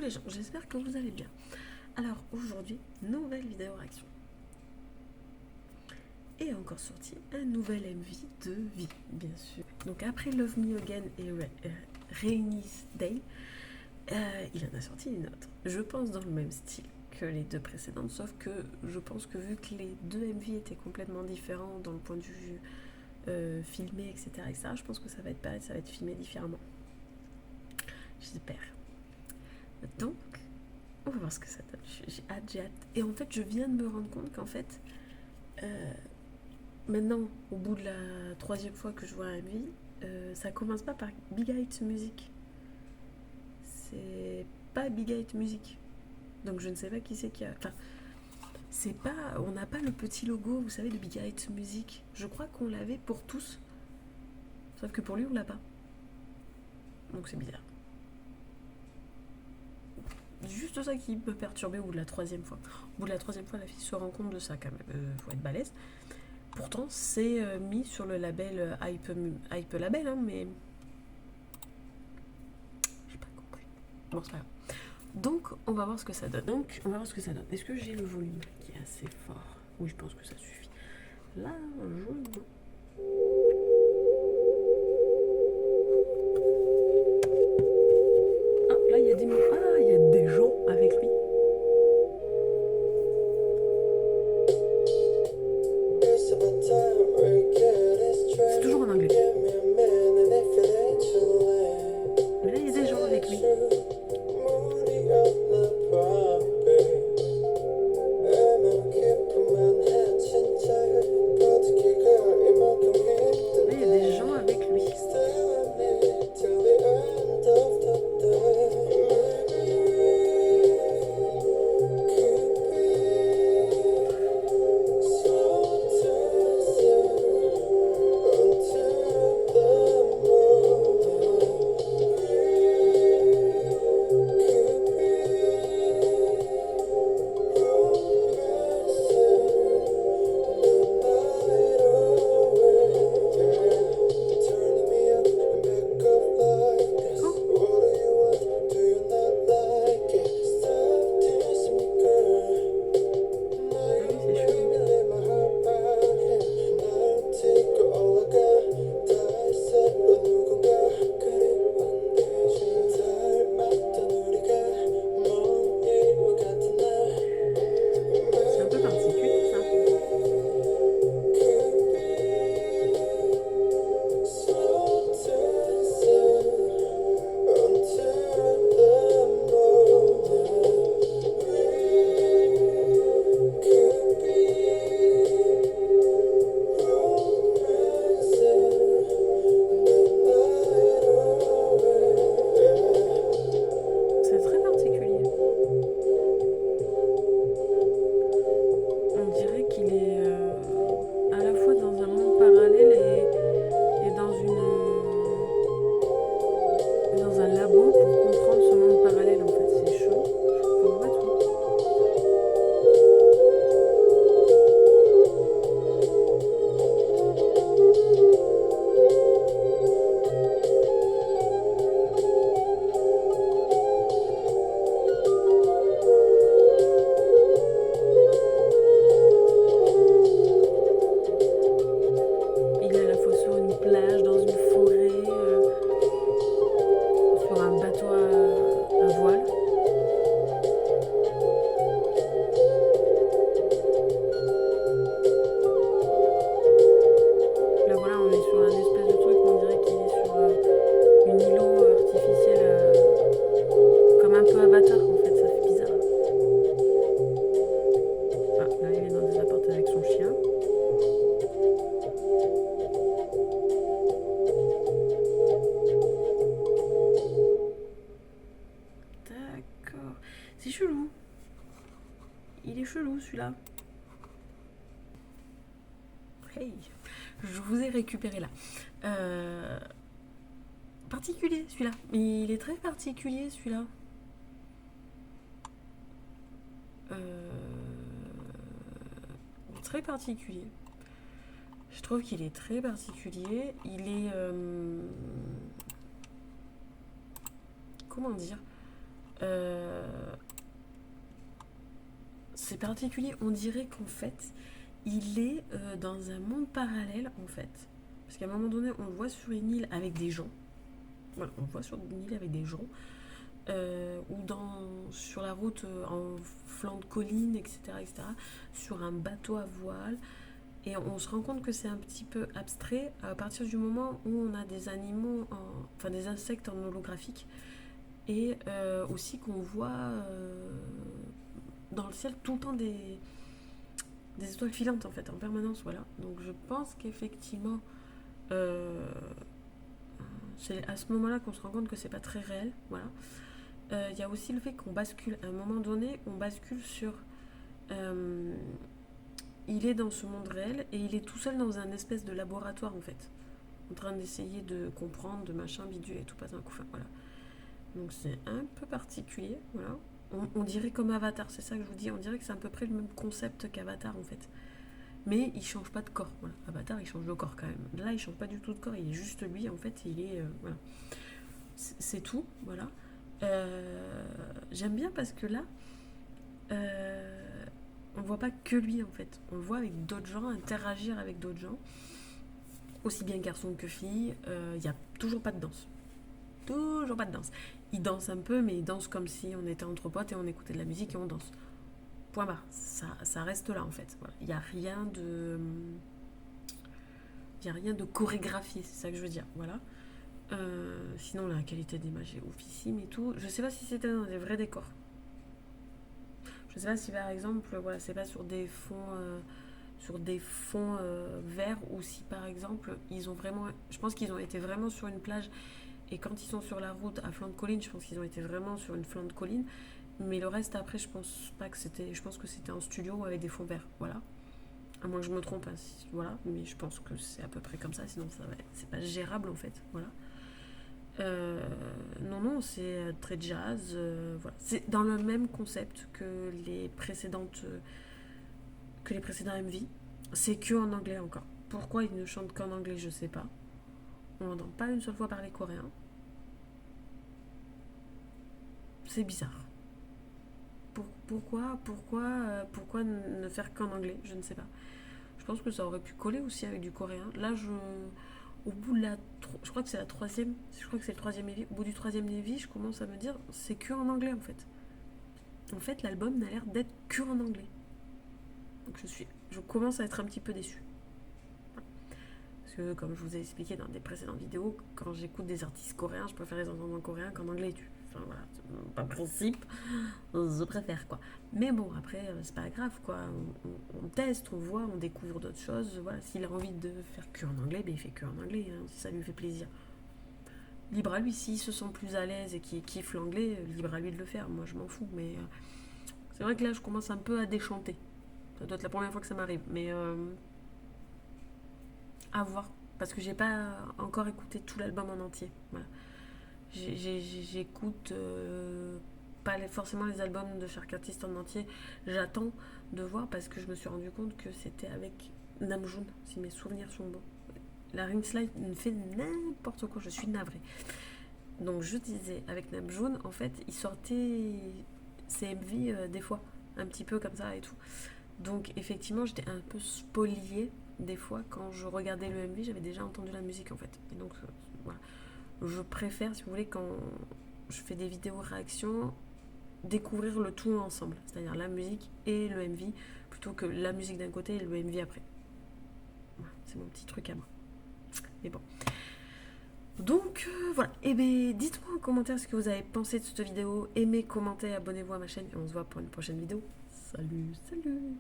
les gens, j'espère que vous allez bien. Alors aujourd'hui, nouvelle vidéo réaction. Et encore sorti un nouvel MV de Vie, bien sûr. Donc après Love Me Again et Rainy's Day, il en a sorti une autre. Je pense dans le même style que les deux précédentes, sauf que je pense que vu que les deux MV étaient complètement différents dans le point de vue filmé, etc., je pense que ça va être pareil, ça va être filmé différemment. J'espère. Donc, on va voir ce que ça donne. J'ai hâte. Et en fait, je viens de me rendre compte qu'en fait, maintenant, au bout de la 3e fois que je vois un MV, ça commence pas par Big Hit Music. C'est pas Big Hit Music. Donc je ne sais pas qui c'est qui a... Enfin, c'est pas... On n'a pas le petit logo, vous savez, de Big Hit Music. Je crois qu'on l'avait pour tous. Sauf que pour lui, on l'a pas. Donc c'est bizarre. Juste ça qui peut perturber au bout de la 3e fois. Au bout de la 3e fois, la fille se rend compte de ça quand même. Faut être balèze. Pourtant, c'est mis sur le label Hype Label, hein, mais... J'ai pas compris. Bon, c'est pas grave. Donc, on va voir ce que ça donne. Est-ce que j'ai le volume qui est assez fort? Oui, je pense que ça suffit. Là, ah, là, il y a des mots. Ah, il y a des gens avec lui. C'est toujours en anglais. Mais là, il y a des gens avec lui. Là, il y a des gens avec lui. C'est chelou. Il est chelou celui-là. Hey, je vous ai récupéré là. Particulier celui-là. Il est très particulier celui-là. Très particulier. Je trouve qu'il est très particulier. Il est... comment dire c'est particulier. On dirait qu'en fait, il est dans un monde parallèle, en fait. Parce qu'à un moment donné, on le voit sur une île avec des gens. Voilà, on le voit sur une île avec des gens. Ou sur la route en flanc de colline, etc., etc., sur un bateau à voile. Et on se rend compte que c'est un petit peu abstrait à partir du moment où on a des animaux, enfin des insectes en holographique, et aussi qu'on voit dans le ciel tout le temps des étoiles filantes en fait, en permanence, voilà. Donc je pense qu'effectivement, euh, c'est à ce moment-là qu'on se rend compte que c'est pas très réel, voilà. Il y a aussi le fait qu'on bascule, à un moment donné, on bascule sur... euh, il est dans ce monde réel et il est tout seul dans un espèce de laboratoire en fait, en train d'essayer de comprendre, de machin, bidule et tout, pas un coup, enfin, voilà. Donc c'est un peu particulier, voilà. On dirait comme Avatar, c'est ça que je vous dis, on dirait que c'est à peu près le même concept qu'Avatar en fait. Mais il change pas de corps, voilà. Avatar il change de corps quand même. Là il change pas du tout de corps, il est juste lui en fait, il est... voilà. C'est tout, voilà. J'aime bien parce que là, on voit pas que lui en fait. On le voit avec d'autres gens, interagir avec d'autres gens, aussi bien garçons que filles. Il n'y a toujours pas de danse. Toujours pas de danse. Il danse un peu, mais il danse comme si on était entre potes et on écoutait de la musique et on danse. Point barre. Ça reste là en fait. Voilà. Il n'y a rien de. Il n'y a rien de chorégraphié, c'est ça que je veux dire. Voilà. Sinon, la qualité d'image est oufissime et tout. Je sais pas si c'était dans des vrais décors. Je sais pas si par exemple, voilà, c'est pas sur des fonds verts ou si par exemple ils ont vraiment, je pense qu'ils ont été vraiment sur une plage et quand ils sont sur la route à flanc de colline, je pense qu'ils ont été vraiment sur une flanc de colline. Mais le reste après, je pense pas que c'était, je pense que c'était en studio avec des fonds verts, voilà. À moins que je me trompe, hein, voilà, mais je pense que c'est à peu près comme ça, sinon c'est pas gérable en fait, voilà. Non, non, c'est très jazz. Voilà. C'est dans le même concept que les précédents MV. C'est que en anglais encore. Pourquoi ils ne chantent qu'en anglais, je sais pas. On n'entend pas une seule fois parler coréen. C'est bizarre. Pourquoi ne faire qu'en anglais? Je ne sais pas. Je pense que ça aurait pu coller aussi avec du coréen. Là, au bout de je crois que c'est la troisième, je crois que c'est le troisième Eevee. Au bout du troisième Eevee, je commence à me dire, c'est que en anglais en fait. En fait, l'album n'a l'air d'être que en anglais. Donc je commence à être un petit peu déçue. Parce que comme je vous ai expliqué dans des précédentes vidéos, quand j'écoute des artistes coréens, je préfère les entendre en coréen qu'en anglais. Enfin voilà, par principe, je préfère quoi. Mais bon, après, c'est pas grave quoi. On teste, on voit, on découvre d'autres choses. Voilà, s'il a envie de faire que en anglais, ben il fait que en anglais, hein, si ça lui fait plaisir. Libre à lui, s'il se sent plus à l'aise et qu'il kiffe l'anglais, libre à lui de le faire. Moi, je m'en fous, mais c'est vrai que là, je commence un peu à déchanter. Ça doit être la première fois que ça m'arrive, mais à voir. Parce que j'ai pas encore écouté tout l'album en entier. Voilà. J'écoute pas forcément les albums de chaque artiste en entier. J'attends de voir parce que je me suis rendu compte que c'était avec Namjoon, si mes souvenirs sont bons. La Ringslide fait n'importe quoi, je suis navrée. Donc je disais, avec Namjoon, en fait, il sortait ses MV des fois, un petit peu comme ça et tout. Donc effectivement, j'étais un peu spoliée des fois quand je regardais le MV, j'avais déjà entendu la musique en fait. Et donc voilà. Je préfère, si vous voulez, quand je fais des vidéos réactions, découvrir le tout ensemble, c'est-à-dire la musique et le MV, plutôt que la musique d'un côté et le MV après. Voilà, c'est mon petit truc à moi. Mais bon. Donc voilà. Et bien dites-moi en commentaire ce que vous avez pensé de cette vidéo. Aimez, commentez, abonnez-vous à ma chaîne et on se voit pour une prochaine vidéo. Salut, salut!